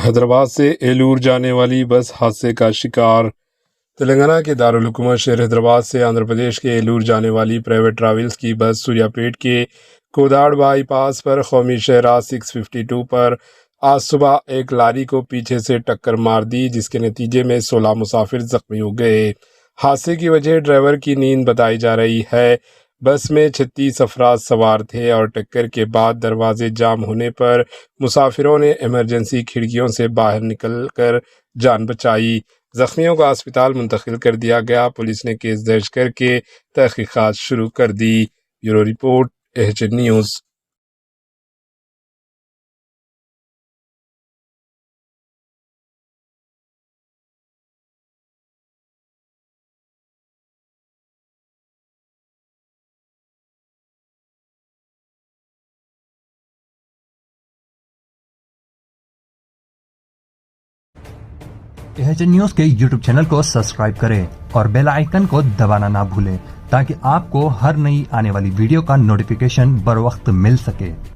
حیدرآباد سے ایلور جانے والی بس حادثے کا شکار۔ تلنگانہ کے دارالحکومت شہر حیدرآباد سے آندھرا پردیش کے ایلور جانے والی پرائیویٹ ٹریولز کی بس سوریا پیٹ کے کوداڑ بائی پاس پر قومی شاہراہ 652 پر آج صبح ایک لاری کو پیچھے سے ٹکر مار دی، جس کے نتیجے میں 16 مسافر زخمی ہو گئے۔ حادثے کی وجہ ڈرائیور کی نیند بتائی جا رہی ہے۔ بس میں 36 افراد سوار تھے اور ٹکر کے بعد دروازے جام ہونے پر مسافروں نے ایمرجنسی کھڑکیوں سے باہر نکل کر جان بچائی۔ زخمیوں کو ہسپتال منتقل کر دیا گیا۔ پولیس نے کیس درج کر کے تحقیقات شروع کر دی۔ Bureau report AHN news. AHN news کے یوٹیوب چینل کو سبسکرائب کریں اور بیل آئیکن کو دبانا نہ بھولیں تاکہ آپ کو ہر نئی آنے والی ویڈیو کا نوٹیفیکیشن بر وقت مل سکے۔